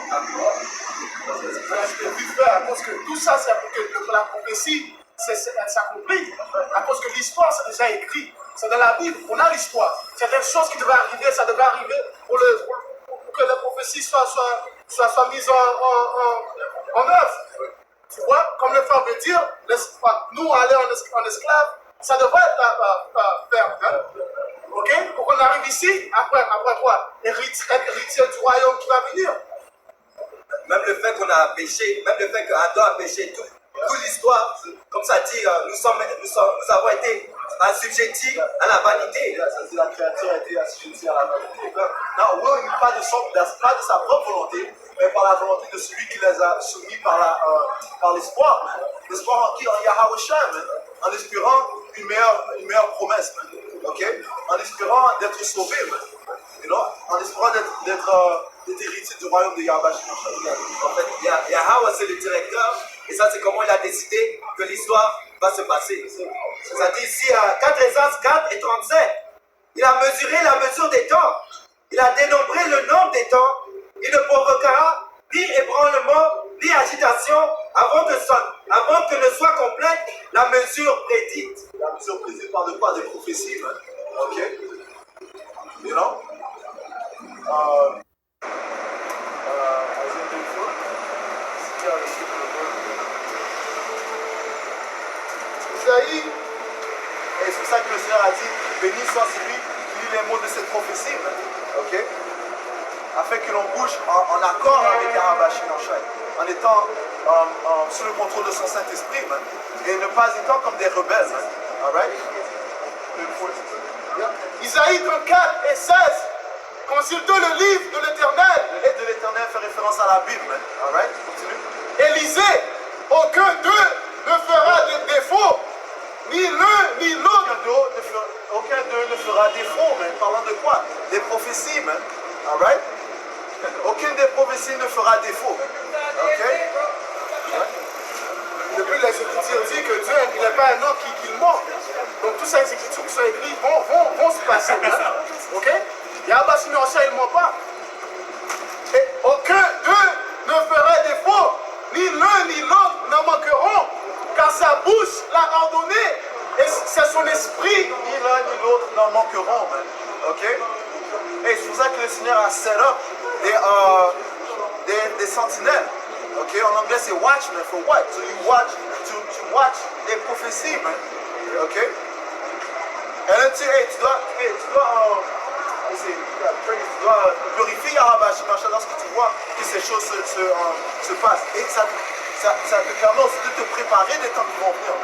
Speaker 5: À cause que tout ça, c'est pour que la prophétie s'accomplit. À cause que l'histoire, c'est déjà écrit. C'est dans la Bible, on a l'histoire. Certaines choses qui devaient arriver, ça devait arriver pour que la prophétie soit mise en œuvre. Tu vois, comme le frère veut dire, nous aller en esclave, ça devrait faire. Hein? Ok? Pour qu'on arrive ici, après quoi? Héritier du royaume qui va venir.
Speaker 4: Même le fait qu'on a péché, même le fait qu'Adam a péché, toute l'histoire, comme ça dit, nous avons été assujettis à la vanité.
Speaker 1: Ça dit la créature a été assujettie à la vanité. Non, oui, pas de sa propre volonté, mais par la volonté de celui qui les a soumis par l'espoir. L'espoir en qui? En Yahushua, en espérant une meilleure promesse. Ok? En espérant d'être sauvé, you know? En espérant d'être héritier du royaume de Yahweh.
Speaker 4: En fait, Yahweh c'est le directeur, et ça c'est comment il a décidé que l'histoire va se passer. Ça dit ici à 4 Esdras 4 et 37, il a mesuré la mesure des temps, il a dénombré le nombre des temps, il ne provoquera ni ébranlement, ni agitation avant que ne soit complète la mesure prédite.
Speaker 1: La mesure prédite par de quoi? Des prophéties, ok? You know? Isaïe, et c'est pour ça que le Seigneur a dit, béni soit celui qui lit les mots de cette prophétie, ok? Afin que l'on bouge en accord avec Yahweh Shemiyasha, en étant sous le contrôle de son Saint-Esprit, et ne pas étant comme des rebelles, alright?
Speaker 5: Isaïe 34 et 16. Consultez le livre de l'Éternel.
Speaker 1: Le livre de l'Éternel fait référence à la Bible, alright? Continue.
Speaker 5: Et lisez, aucun d'eux ne fera de défaut, ni l'un ni l'autre.
Speaker 1: Aucun d'eux ne fera défaut, mais parlant de quoi? Des prophéties, alright? Aucune des prophéties ne fera défaut. Ok?
Speaker 5: Depuis les Écritures dit que Dieu n'est pas un homme qui ment. Donc toutes ces écritures qui sont écrites vont se passer. Hein? Ok? Yahweh Shemiyasha, il ne ment pas. Et aucun d'eux ne fera défaut, ni l'un ni l'autre n'en manqueront, car sa bouche l'a ordonné, et c'est son esprit.
Speaker 1: Ni l'un ni l'autre n'en manqueront, ok? Et c'est pour ça que le Seigneur a set up des sentinelles. Ok? En anglais c'est watchmen, for what? So you watch, to watch des prophéties, ok? Et là tu dois glorifier Yahweh Shemiyasha lorsque tu vois que ces choses se passent. Et ça te permet aussi de te préparer des temps qui vont venir.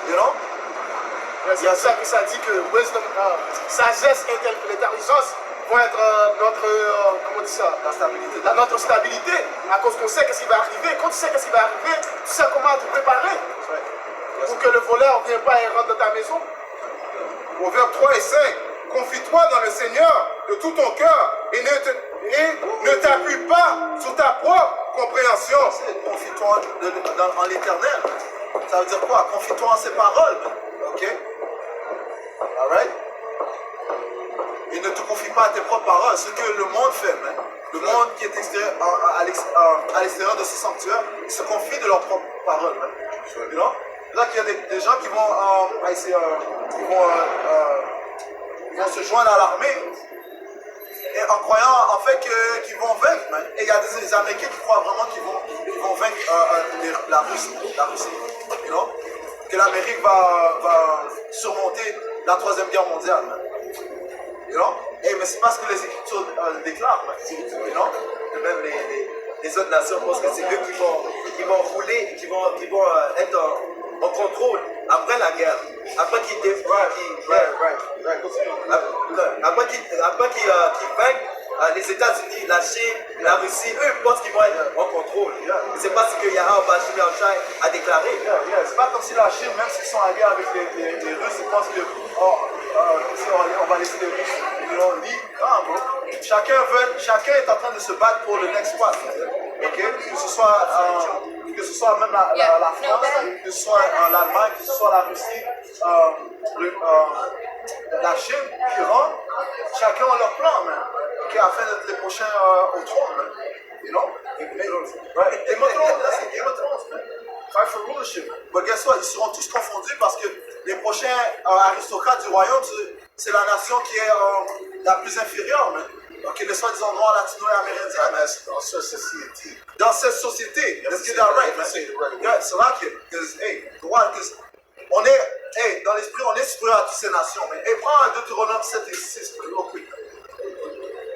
Speaker 1: You know?
Speaker 5: C'est pour ça que ça dit que wisdom, sagesse et l'intelligence vont être comment on dit ça? Notre stabilité, à cause qu'on sait qu'est-ce qui va arriver. Quand tu sais qu'est-ce qui va arriver, tu sais comment te préparer. Pour que le voleur ne vienne pas et rentre dans ta maison.
Speaker 2: Proverbes 3 et 5. Confie-toi dans le Seigneur de tout ton cœur et ne t'appuie pas sur ta propre compréhension.
Speaker 1: Confie-toi en l'Éternel. Ça veut dire quoi? Confie-toi en ses paroles. Ok? Alright? Et ne te confie pas à tes propres paroles. Ce que le monde fait, le monde qui est à l'extérieur de ce sanctuaire, ils se confient de leur propre parole. You know? Là, il y a des gens qui vont, ils vont se joindre à l'armée et en croyant en fait qu'ils vont vaincre. Man. Et il y a des Américains qui croient vraiment qu'ils vont vaincre la Russie. You know? Que l'Amérique va surmonter la Troisième Guerre mondiale. Man. You know? Mais c'est pas ce que les Écritures déclarent. You know?
Speaker 4: Et même les autres nations pensent que c'est eux qui vont rouler, qui vont être en contrôle après la guerre. Après qu'ils vainquent les États-Unis, la Chine, la Russie, eux pensent qu'ils vont être en contrôle. C'est pas ce que Yahya Bashir Al-Shai a déclaré.
Speaker 1: C'est pas comme si la Chine, même s'ils sont alliés avec les Russes, ils pensent que on va laisser les Russes libres. Non, chacun est en train de se battre pour le next spot. Okay? Que ce soit même la France, que ce soit l'Allemagne, que ce soit la Russie, la Chine, l'Iran, chacun a leur plan, man. Okay? Afin d'être les prochains au trône, man. You know? Right? Game of Thrones, c'est Game of Thrones, man. Fight for rulership. But guess what? Ils seront tous confondus parce que les prochains aristocrates du royaume, c'est la nation qui est la plus inférieure, man. Ok, les soi-disant noirs, latino et amérindiens. Dans cette société. Let's get that right, man. Yeah, c'est là que, on est, dans l'esprit, on est supérieur à toutes ces nations, man. Et prends un Deutéronome 7 et 6, real quick.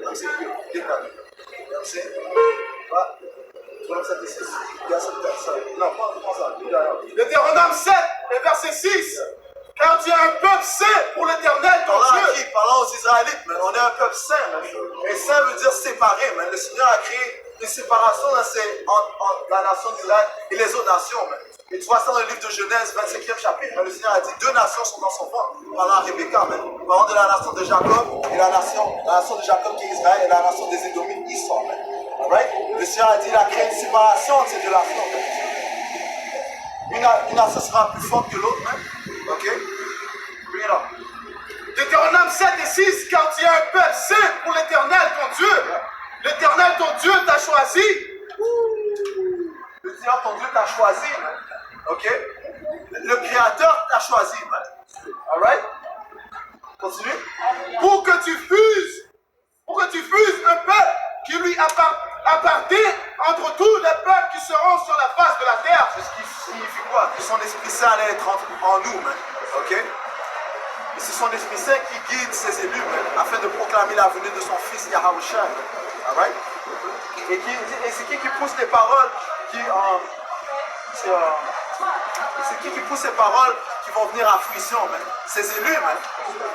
Speaker 1: I'm saying, get that. You know what I'm saying? Deutéronome 7 et 6. Non, prends ça.
Speaker 5: Deutéronome 7 et verset 6. Car tu es un peuple saint pour l'Éternel ton Dieu.
Speaker 1: Parlant aux Israélites, man. On est un peuple saint, man. Et saint veut dire séparé, man. Le Seigneur a créé une séparation entre la nation d'Israël et les autres nations, man. Et tu vois ça dans le livre de Genèse, 25e chapitre, man. Le Seigneur a dit 2 nations sont dans son ventre. Parlant à Rebecca, man. Parlant de la nation de Jacob et la nation de Jacob qui est Israël et la nation des Édomites, Esau, man. Alright? Le Seigneur a dit il a créé une séparation entre ces 2 nations, man. Une nation sera plus forte que l'autre, man. Ok? Bring it up.
Speaker 5: Deutéronome 7 et 6, car tu es un peuple saint pour l'Éternel ton Dieu. L'Éternel ton Dieu t'a choisi.
Speaker 1: Le Seigneur ton Dieu t'a choisi, man. Ok? Le Créateur t'a choisi, man. Alright? Continue.
Speaker 5: Pour que tu fuses un peuple qui lui appartient entre tous les peuples qui seront sur la face de la terre.
Speaker 1: C'est ce qui signifie quoi? Que son Esprit Saint allait être en nous, man. Ok? Et c'est son Esprit Saint qui guide ses élus, man, afin de proclamer la venue de son Fils Yahushua. Alright? Et c'est qui pousse les paroles c'est qui pousse ces paroles qui vont venir à fruition, man? Ces élus, man.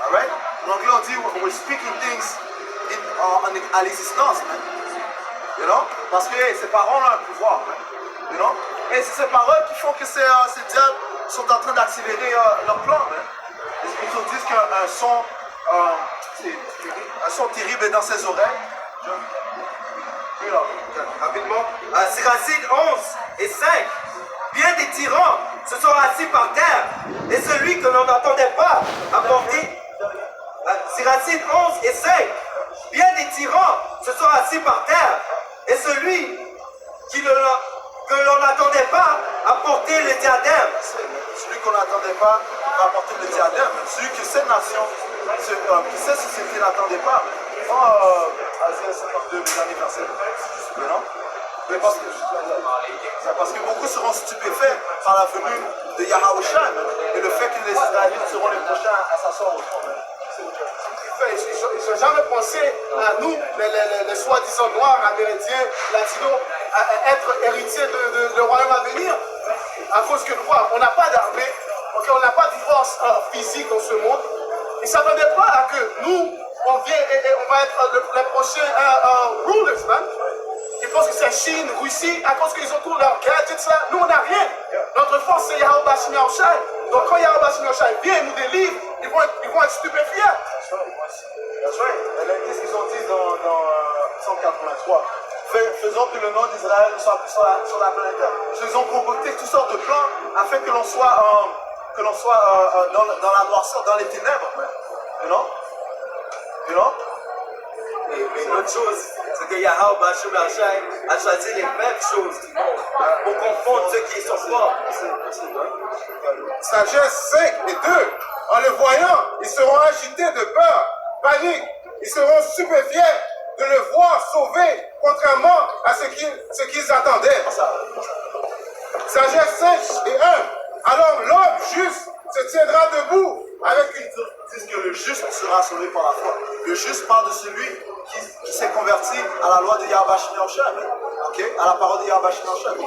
Speaker 1: Alright? En anglais, on dit we're speaking things à l'existence, man. You know? Parce que ces paroles ont un pouvoir, man. You know? Et c'est ces paroles qui font que ces diables sont en train d'accélérer leur plan, man. Les Écritures disent qu'un son terrible est dans ses oreilles.
Speaker 4: Rapidement. Siracide 11 et 5. Bien des tyrans se sont assis par terre, et celui que l'on n'entendait pas apporter. Siracide 11 et 5. Bien des tyrans se sont assis par terre, et celui que l'on n'attendait pas apporter le diadème.
Speaker 1: Celui qu'on n'attendait pas va apporter le diadème. Celui que cette nation, que cette société n'attendait pas. Asia 52, les anniversaires. Non? Mais parce que beaucoup seront stupéfaits par la venue de Yahushua et le fait que les Israélites seront les prochains à s'asseoir au trône.
Speaker 5: Ils n'ont jamais pensé à nous, les soi-disant noirs, amérindiens, latinos, à être héritiers de royaume à venir. À cause que on n'a pas d'armée, okay, on n'a pas de force physique dans ce monde. Ils ne s'attendaient pas à que nous, on vient et on va être les prochains rulers, man. Ils pensent que c'est Chine, Russie, à cause qu'ils ont tous leurs gadgets là. Nous, on n'a rien. Notre force, c'est Yahweh Bashim Yahushai. Donc, quand Yahweh Bashim Yahushai vient et nous délivre, ils vont être stupéfiés.
Speaker 1: That's right. Qu'est-ce qu'ils ont dit dans Psaume 83? Faisons que le nom d'Israël soit sur la planète. Ils ont concocté toutes sortes de plans afin que l'on soit, dans la noirceur, dans les ténèbres. You know?
Speaker 4: Et une autre chose, c'est que Yahweh Bashim Yahshai a choisi les mêmes choses du monde pour confondre ceux qui sont forts.
Speaker 2: Sagesse 5 et 2. En le voyant, ils seront agités de peur, panique. Ils seront stupéfiés de le voir sauvé, contrairement à ce qu'ils attendaient. Sagesse 5 et 1. Alors l'homme juste se tiendra debout avec une...
Speaker 1: Disent que le juste sera sauvé par la foi. Le juste parle de celui qui s'est converti à la loi de Yahweh Shemi Yahushua, ok, à la parole de Yahweh Shemi Yahushua.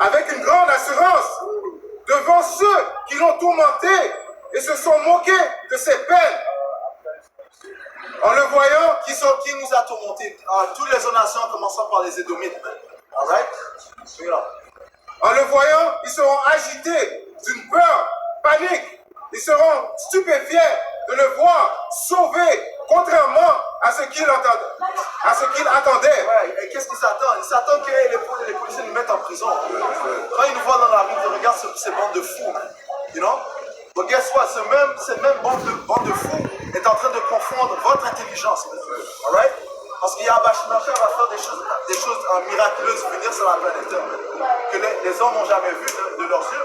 Speaker 2: avec une grande assurance devant ceux qui l'ont tourmenté et se sont moqués de ses peines. En le voyant,
Speaker 1: Qui nous a tourmentés? Toutes les autres nations, en commençant par les Édomites. Alright?
Speaker 2: en le voyant, ils seront agités d'une peur, panique. Ils seront stupéfiés de le voir sauvé, contrairement à ce qu'ils attendaient.
Speaker 1: Ouais, et qu'est-ce qu'ils s'attendent? Ils s'attendent que les policiers nous mettent en prison. Quand ils nous voient dans la rue, ils regardent ces bandes de fous. You know? But guess what? Cette même bande de fous est en train de confondre votre intelligence. Alright? Parce qu'il y a Yahweh va faire des choses miraculeuses venir sur la planète Terre, que les hommes n'ont jamais vu de leurs yeux.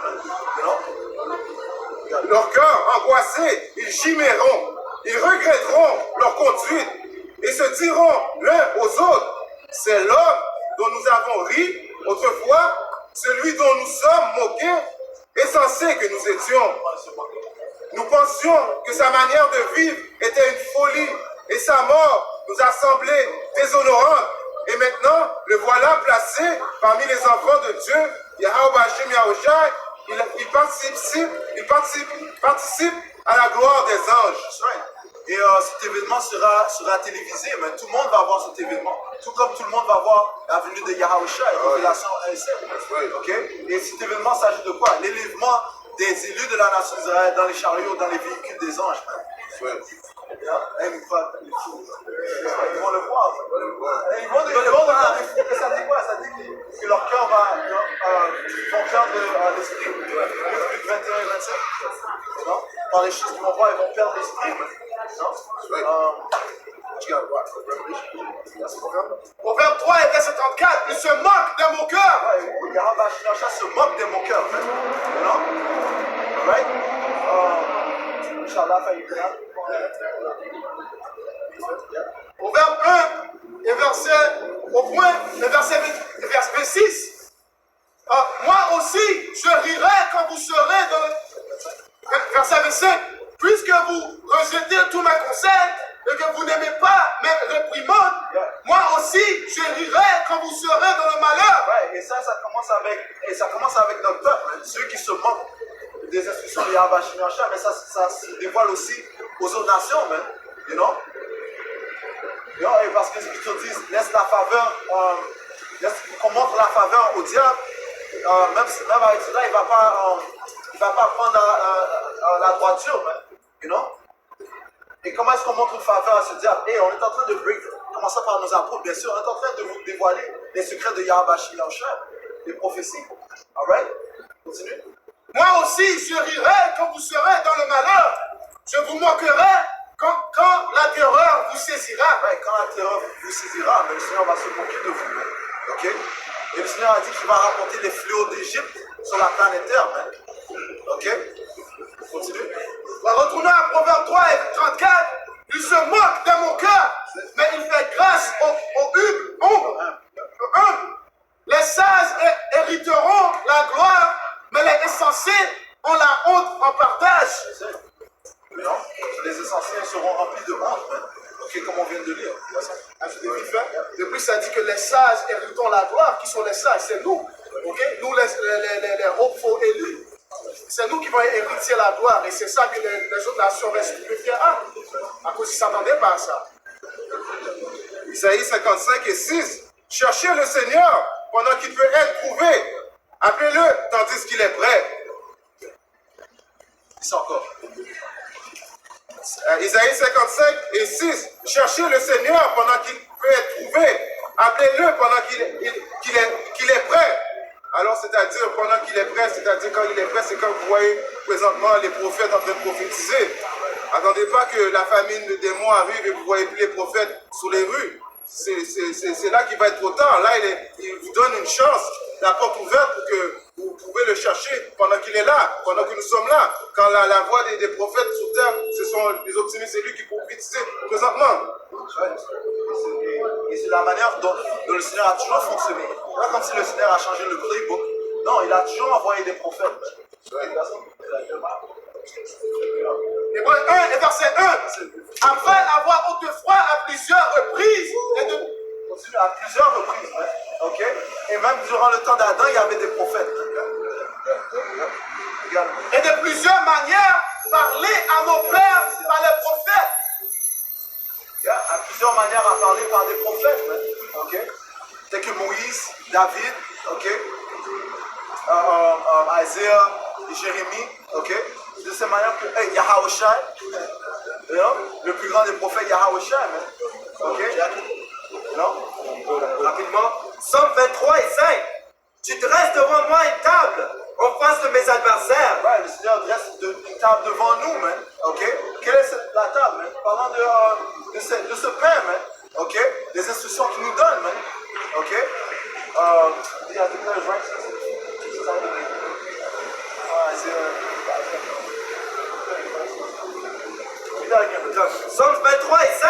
Speaker 1: You know?
Speaker 2: Leur cœur angoissé, ils giméront, ils regretteront leur conduite et se diront l'un aux autres, c'est l'homme dont nous avons ri autrefois, celui dont nous sommes moqués, insensé que nous étions. Nous pensions que sa manière de vivre était une folie et sa mort nous a semblé déshonorante. Et maintenant, le voilà placé parmi les enfants de Dieu, Yahweh Bashim Yahushai. Il participe à la gloire des anges.
Speaker 1: Et cet événement sera télévisé, mais tout le monde va voir cet événement. Tout comme tout le monde va voir la venue de Yahushua, Révélation 1:7. Ok? Et cet événement s'agit de quoi? L'élèvement des élus de la nation d'Israël dans les chariots, dans les véhicules des anges. Ils vont le voir. Ils vont le voir. Et ça dit quoi? Ça dit que leur cœur vont perdre l'esprit. Luc 21 et 27. Non? Par les choses qu'ils vont voir, ils vont perdre l'esprit.
Speaker 5: Proverbe 3 et verset 34, il se moque de mon cœur.
Speaker 1: Yahweh se moque de mon cœur. Non? Right? Inch'Allah,
Speaker 5: Proverbe 1 et verset 26. Moi aussi, je rirai quand vous serez dans le... Verset 25. Puisque vous rejetez tous mes conseils et que vous n'aimez pas mes réprimandes, moi aussi, je rirai quand vous serez dans le malheur.
Speaker 1: Ouais, et ça commence avec notre peuple, ceux qui se moquent des instructions de Yahweh Shemi Yahushua, mais ça se dévoile aussi aux autres nations, man. You know? Et parce que les Écritures disent, laisse la faveur, qu'on montre la faveur au diable, même avec cela, il ne va pas prendre la droiture, man. You know? Et comment est-ce qu'on montre une faveur à ce diable? Et on est en train de commencer par nos apôtres, bien sûr, on est en train de vous dévoiler les secrets de Yahweh Shemi Yahushua, les prophéties. Alright? Continue.
Speaker 5: Moi aussi, je rirai quand vous serez dans le malheur. Je vous moquerai quand la terreur vous saisira.
Speaker 1: Ouais, quand la terreur vous saisira, mais le Seigneur va se moquer de vous. Ok? Et le Seigneur a dit qu'il va rapporter les fléaux d'Égypte sur la planète Terre. Ok? Continue.
Speaker 5: Retournons à Proverbe 3 et 34. Il se moque de mon cœur, mais il fait grâce aux humbles. Les sages hériteront la gloire, mais les insensés ont la honte en partage.
Speaker 1: Non? Les essentiels seront remplis de honte. Ok, comme on vient de lire.
Speaker 5: De plus, ça dit que les sages hériteront la gloire. Qui sont les sages? C'est nous. Okay? Nous, les hopeful élus. C'est nous qui vont hériter la gloire. Et c'est ça que les autres nations restent stupéfiées à cause qu'ils ne s'attendaient pas à ça.
Speaker 2: Isaïe 55 et 6. Cherchez le Seigneur pendant qu'il peut être trouvé. Appelez-le tandis qu'il est prêt.
Speaker 1: C'est encore.
Speaker 2: Isaïe 55 et 6. Cherchez le Seigneur pendant qu'il peut être trouvé. Appelez-le pendant qu'il est prêt. Alors, c'est-à-dire, pendant qu'il est prêt, c'est-à-dire quand il est prêt, c'est quand vous voyez présentement les prophètes en train de prophétiser. Attendez pas que la famine de démons arrive et vous voyez plus les prophètes sur les rues. c'est là qu'il va être trop tard. Là, il vous donne une chance, la porte ouverte pour que vous pouvez le chercher pendant qu'il est là, pendant que nous sommes là. Quand la voix des prophètes sur terre, ce sont les optimistes, c'est lui qui prophétisait présentement.
Speaker 1: Et c'est la manière dont le Seigneur a toujours fonctionné. C'est pas comme si le Seigneur a changé le playbook. Non, il a toujours envoyé des prophètes.
Speaker 5: Hébreux 1 et verset 1. Après avoir autrefois à plusieurs reprises
Speaker 1: Continue à plusieurs reprises. Ok? Et même durant le temps d'Adam, il y avait des prophètes.
Speaker 5: et de plusieurs manières parlé à nos pères par les prophètes.
Speaker 1: À plusieurs manières à parler par des prophètes. Ok? Tel que Moïse, David, ok? Isaiah, Jérémie, ok? De cette manière que Yahaoshai, le plus grand des prophètes, Yahaoshai, ok?
Speaker 4: Rapidement. Somme 23 et 5. Tu dresses devant moi une table en face de mes adversaires.
Speaker 1: Ouais, le Seigneur dresse une table devant nous, man. Ok? Quelle est la table, man? Parlant de ce pain, man. Ok? Des instructions qu'il nous donne, man. Ok? Il y a des right?
Speaker 4: Somme 23 et 5.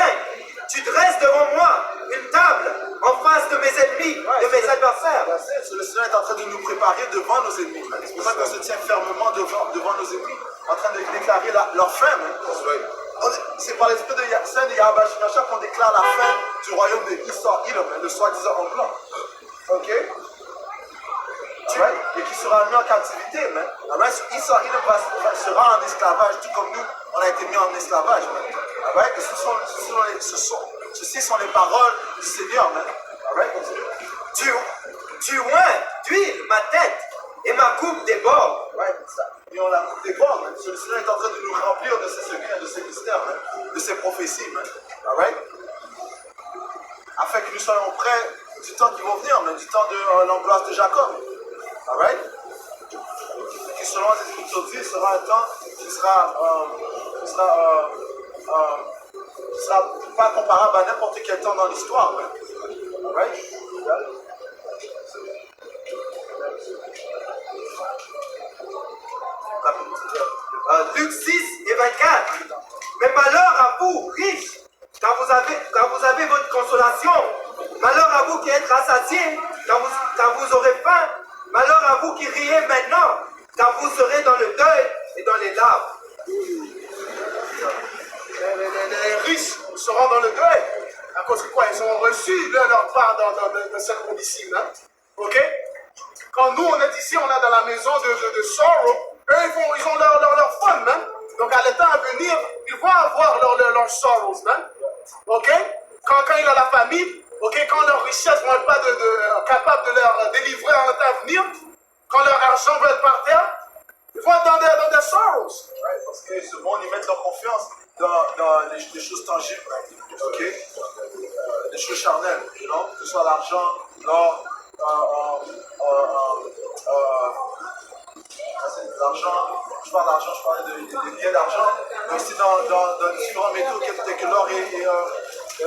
Speaker 4: Tu dresses devant moi une table en face de mes ennemis, de mes adversaires.
Speaker 1: Le Seigneur est en train de nous préparer devant nos ennemis. C'est pour ça qu'on se tient fermement devant nos ennemis, en train de déclarer leur fin. C'est par l'esprit de Saint de Yahweh qu'on déclare la fin du royaume de Esau Edom, le soi-disant en blanc. Ok? Et qui sera mis en captivité. Esau Edom sera en esclavage, tout comme nous, on a été mis en esclavage. Et ceci sont les paroles du Seigneur.
Speaker 4: Tu oins d'huile ma tête et ma coupe déborde.
Speaker 1: Et on la coupe des bords. Le Seigneur est en train de nous remplir de ses secrets, de ses mystères, de ses prophéties. Afin que nous soyons prêts du temps qui va venir, du temps de l'angoisse de Jacob. Qui selon les Écritures disent, sera un temps qui sera pas comparable à n'importe quel temps dans l'histoire.
Speaker 4: Luc 6 et 24. Mais malheur à vous, riches, car vous avez votre consolation. Malheur à vous qui êtes rassasiés, car vous aurez faim. Malheur à vous qui riez maintenant, car vous serez dans le deuil et dans les larmes.
Speaker 5: Les riches seront dans le deuil. À cause de quoi? Ils ont reçu leur part dans cette condition. Ok? Quand nous, on est ici, on est dans la maison de sorrow, eux, ils ont leur fun, man. Donc, à l'état à venir, ils vont avoir leurs sorrows, man. Ok? Quand il a la famille, ok? Quand leurs richesses vont être pas capables de leur délivrer en l'état à venir, quand leur argent va être par terre, ils vont être dans des sorrows.
Speaker 1: Parce que ce monde, ils mettent leur confiance dans les choses tangibles, ok? Les choses charnelles, que ce soit l'argent, l'or, l'argent, je parle d'argent, je parlais de biens d'argent, mais aussi dans différents métaux tels que l'or et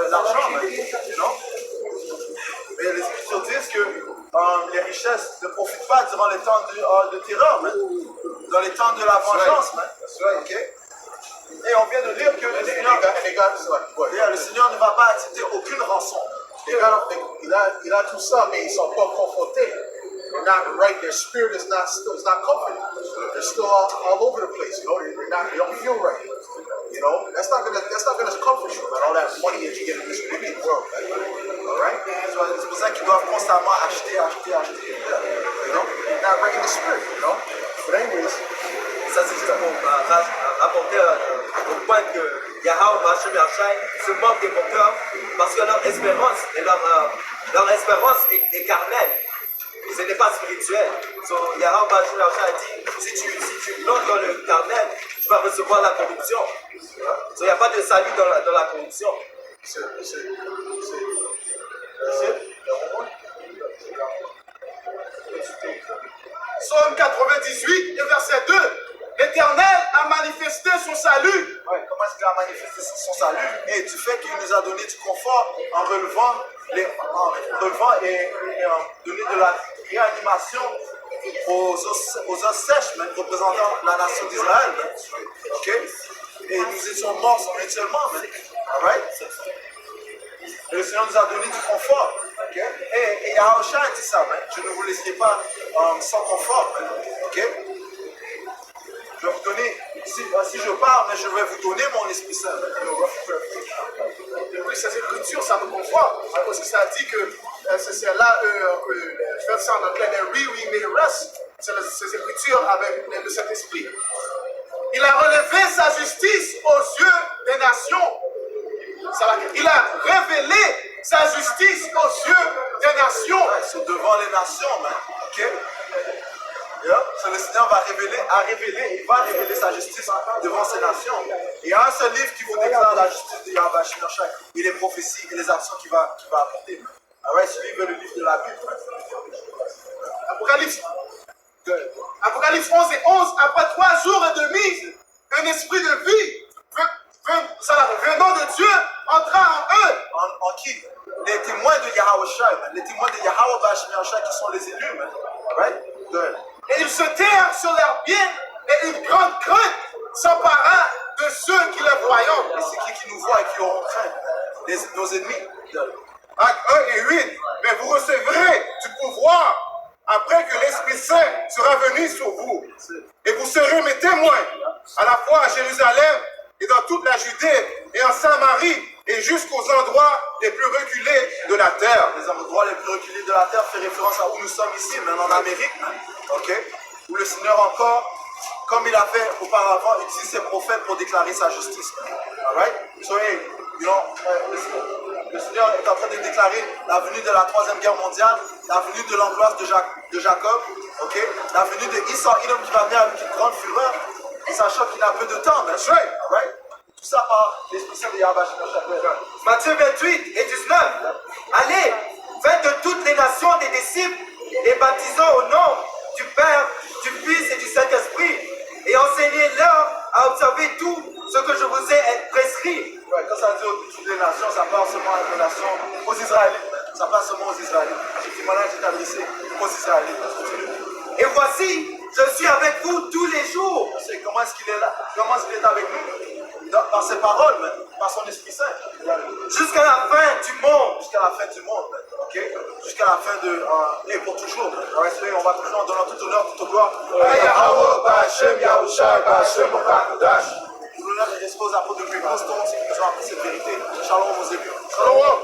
Speaker 1: l'argent, mais les Écritures disent que les richesses ne profitent pas durant les temps de terreur, dans les temps de la vengeance, ok? Et on vient de dire que le Seigneur ne va pas accepter aucune rançon.
Speaker 5: Il a tout ça, mais ils ne sont pas confrontés. They're not right. Their spirit is not comforted. They're still all over the place. They don't feel right. That's not gonna comfort you. All that money that you get in this wicked world.
Speaker 1: All right? C'est pour ça qu'ils doivent constamment acheter.
Speaker 5: Not right in the spirit. But anyways,
Speaker 4: Ça, c'est juste pour apporter au point que Yahweh Hashem Yahshai se moque des moqueurs parce que leur espérance est carnelle. Ce n'est pas spirituel. So, Yahweh Hashem Yahshai a dit si tu bloques dans le carnel, tu vas recevoir la corruption. Il n'y a pas de salut dans la corruption.
Speaker 5: Psaume 98 et verset 2. L'Éternel a manifesté son salut.
Speaker 1: Ouais, comment est-ce qu'il a manifesté son salut? Et du fait qu'il nous a donné du confort en relevant, et donné de la réanimation aux os sèches, même, représentant la nation d'Israël. Ok? Et nous étions morts spirituellement. Alright? Et le Seigneur nous a donné du confort. Okay? Et Yahushua a dit ça, je ne vous laisserai pas sans confort. Okay? Je vais vous donner, si je parle, mais je vais vous donner mon Esprit Saint.
Speaker 5: Et puis ces écritures, ça nous conforte. Parce que ça dit que c'est là, je fais ça en anglais, we may rest. C'est ces écritures avec le Saint-Esprit. Il a relevé sa justice aux yeux des nations. Il a révélé sa justice aux yeux des nations.
Speaker 1: C'est devant les nations, ok? Yeah. So, le Seigneur va il va révéler sa justice devant ces nations. Il y a un seul livre qui vous déclare la justice de Yahweh Shemashai et les prophéties et les actions qu'il va apporter. Alright, ce livre est le livre de la Bible.
Speaker 5: Apocalypse 11 et 11, après 3 jours et demi, un esprit de vie venant de Dieu entra en eux.
Speaker 1: En qui? Les témoins de Yahushua, les témoins de Yahweh Shemashai qui sont les élus. Right? Good.
Speaker 5: Et ils se terrent sur leurs biens et une grande crainte s'empara de ceux qui les voyaient.
Speaker 1: Et c'est qui nous voit et qui auront craint? Nos ennemis.
Speaker 2: Actes 1 et 8. Mais vous recevrez du pouvoir après que l'Esprit Saint sera venu sur vous. Et vous serez mes témoins, à la fois à Jérusalem et dans toute la Judée et en Samarie et jusqu'aux endroits les plus reculés de la terre.
Speaker 1: Les endroits les plus reculés de la terre fait référence à où nous sommes ici, même en Amérique, ok? Où le Seigneur encore, comme il a fait auparavant, utilise ses prophètes pour déclarer sa justice. Alright? So, hey, le Seigneur est en train de déclarer la venue de la 3e guerre mondiale, la venue de l'angoisse de Jacob, ok? La venue de Esau Edom qui va venir avec une grande fureur, sachant qu'il a peu de temps, bien sûr. Alright? Tout ça par l'Esprit Saint de Yahweh.
Speaker 4: Matthieu 28 et 19. Allez, faites de toutes les nations des disciples, les baptisant au nom du Père, du Fils et du Saint-Esprit, et enseignez-leur à observer tout ce que je vous ai prescrit.
Speaker 1: Ouais, quand ça dit toutes les nations, ça parle seulement aux nations, aux Israélites. Ça parle seulement aux Israélites. Ce témoignage est adressé aux Israélites.
Speaker 4: Et voici, je suis avec vous tous les jours.
Speaker 1: Comment est-ce qu'il est là? Comment est-ce qu'il est avec nous? Par ses paroles, par son Esprit Saint.
Speaker 4: Jusqu'à la fin du monde.
Speaker 1: Jusqu'à la fin du monde, ok? Jusqu'à la fin de... et pour toujours. On va toujours en donnant tout honneur, toute gloire. Tout l'honneur est respect aux apôtres de Christ, qui nous ont appris cette vérité. Shalom aux élus.
Speaker 2: Shalom.